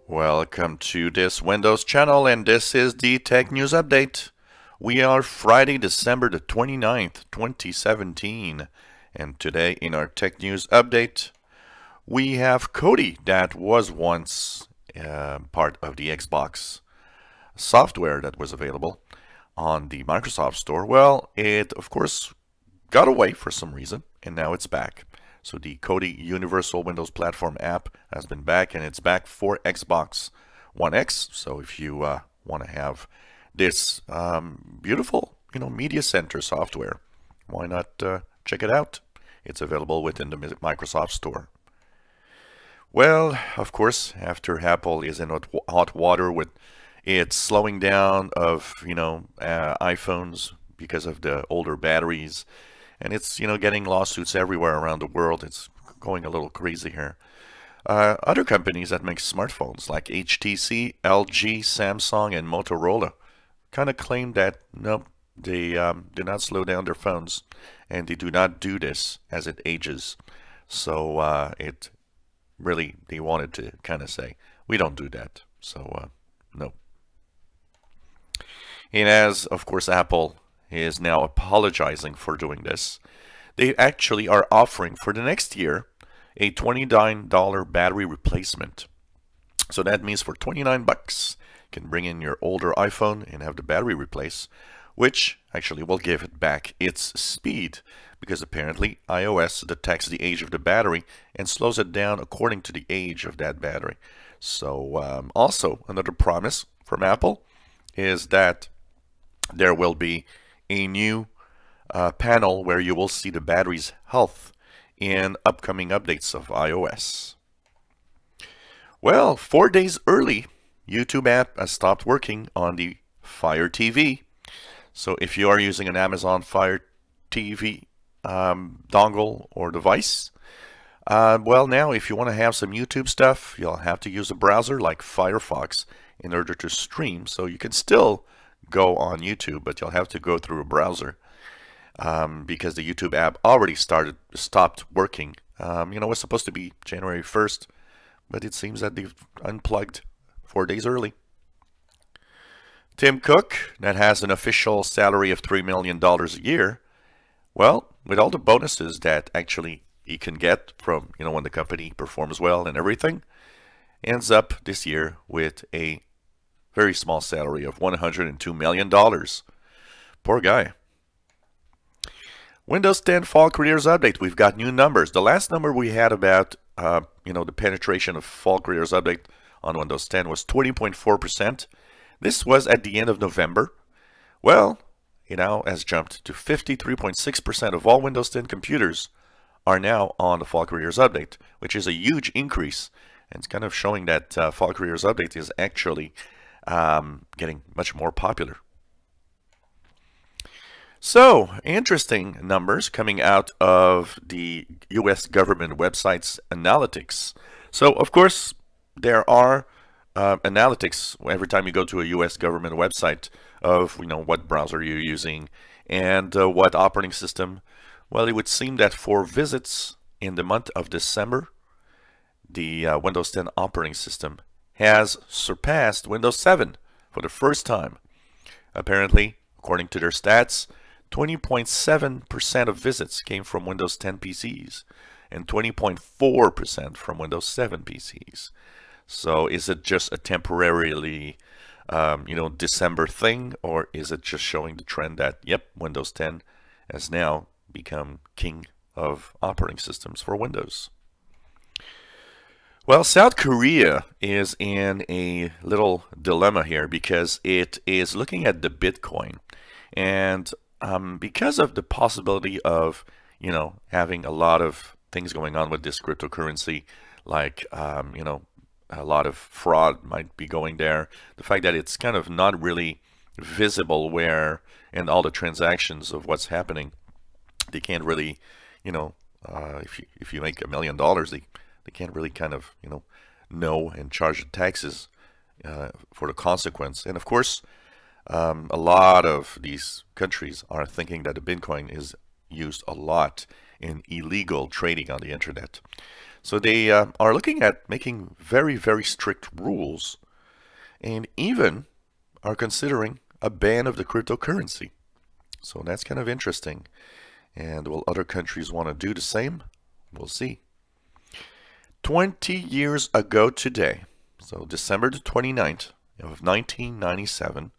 Welcome to this Windows channel, and this is the Tech News Update. We are Friday, December the 29th, 2017, and today in our Tech News Update, we have Kodi that was once part of the Xbox software that was available on the Microsoft Store. Well, it of course got away for some reason, and now it's back. So the Kodi Universal Windows Platform app has been back, and it's back for Xbox One X. So if you want to have this beautiful, media center software, why not check it out? It's available within the Microsoft Store. Well, of course, after Apple is in hot water with its slowing down of iPhones because of the older batteries. And it's, getting lawsuits everywhere around the world. It's going a little crazy here. Other companies that make smartphones like HTC, LG, Samsung, and Motorola kind of claim that, nope, they do not slow down their phones. And they do not do this as it ages. So it really, they wanted to kind of say, we don't do that. So, no. And as, of course, Apple is now apologizing for doing this. They actually are offering for the next year a $29 battery replacement. So that means for 29 bucks, you can bring in your older iPhone and have the battery replaced, which actually will give it back its speed, because apparently iOS detects the age of the battery and slows it down according to the age of that battery. So also another promise from Apple is that there will be a new panel where you will see the battery's health in upcoming updates of iOS. Well, 4 days early, YouTube app has stopped working on the Fire TV. So if you are using an Amazon Fire TV dongle or device, well, now if you want to have some YouTube stuff, you'll have to use a browser like Firefox in order to stream. So you can still go on YouTube, but you'll have to go through a browser because the YouTube app already stopped working. It was supposed to be January 1st, but it seems that they've unplugged 4 days early. Tim Cook, that has an official salary of $3 million a year, well, with all the bonuses that actually he can get from, when the company performs well and everything, ends up this year with a very small salary of $102 million. Poor guy. Windows 10 Fall Careers Update. We've got new numbers. The last number we had about, the penetration of Fall Careers Update on Windows 10 was 20.4%. This was at the end of November. Well, it now has jumped to 53.6% of all Windows 10 computers are now on the Fall Careers Update, which is a huge increase. And it's kind of showing that Fall Careers Update is actually getting much more popular. So, interesting numbers coming out of the US government website's analytics. So, of course, there are analytics every time you go to a US government website of, what browser you're using and what operating system. Well, it would seem that for visits in the month of December, the Windows 10 operating system has surpassed Windows 7 for the first time. Apparently, according to their stats, 20.7% of visits came from Windows 10 PCs and 20.4% from Windows 7 PCs. So is it just a temporarily, December thing, or is it just showing the trend that, yep, Windows 10 has now become king of operating systems for Windows? Well, South Korea is in a little dilemma here because it is looking at the Bitcoin. And because of the possibility of, having a lot of things going on with this cryptocurrency, like, a lot of fraud might be going there. The fact that it's kind of not really visible where in all the transactions of what's happening, they can't really, if you make $1 million, they can't really kind of, know and charge the taxes for the consequence. And of course, a lot of these countries are thinking that the Bitcoin is used a lot in illegal trading on the internet. So they are looking at making very, very strict rules and even are considering a ban of the cryptocurrency. So that's kind of interesting. And will other countries want to do the same? We'll see. 20 years ago today, so December the 29th of 1997,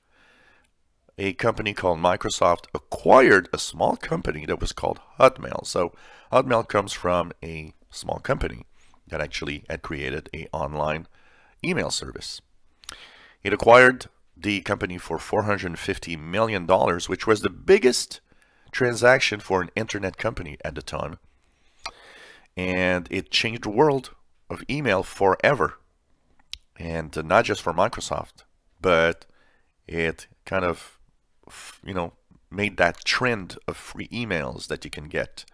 a company called Microsoft acquired a small company that was called Hotmail. So Hotmail comes from a small company that actually had created an online email service. It acquired the company for $450 million, which was the biggest transaction for an internet company at the time. And it changed the world of email forever. And not just for Microsoft, but it kind of, made that trend of free emails that you can get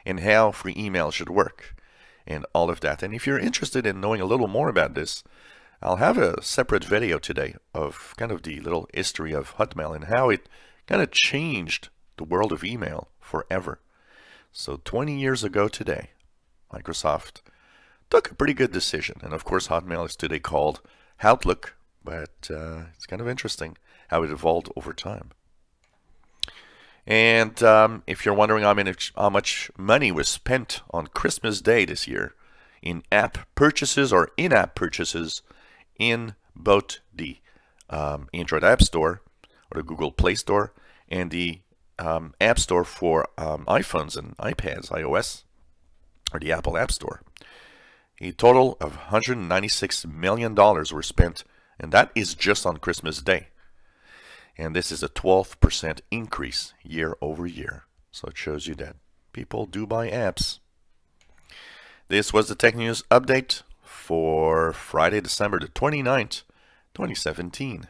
and how free email should work and all of that. And if you're interested in knowing a little more about this, I'll have a separate video today of kind of the little history of Hotmail and how it kind of changed the world of email forever. So 20 years ago today, Microsoft took a pretty good decision. And of course, Hotmail is today called Outlook, but it's kind of interesting how it evolved over time. And if you're wondering how much money was spent on Christmas Day this year in app purchases or in-app purchases in both the Android App Store or the Google Play Store and the App Store for iPhones and iPads, iOS, or the Apple App Store. A total of $196 million were spent, and that is just on Christmas Day. And this is a 12% increase year over year. So it shows you that people do buy apps. This was the Tech News Update for Friday, December the 29th, 2017.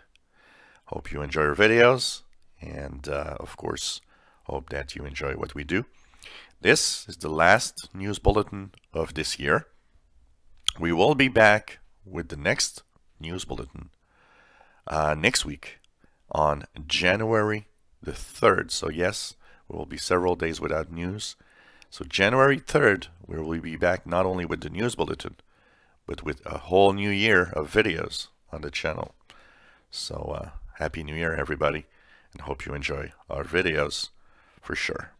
Hope you enjoy our videos. And of course, hope that you enjoy what we do. This is the last news bulletin of this year. We will be back with the next news bulletin next week on January the 3rd. So yes, we will be several days without news. So January 3rd, we will be back not only with the news bulletin, but with a whole new year of videos on the channel. So Happy New Year, everybody, and hope you enjoy our videos for sure.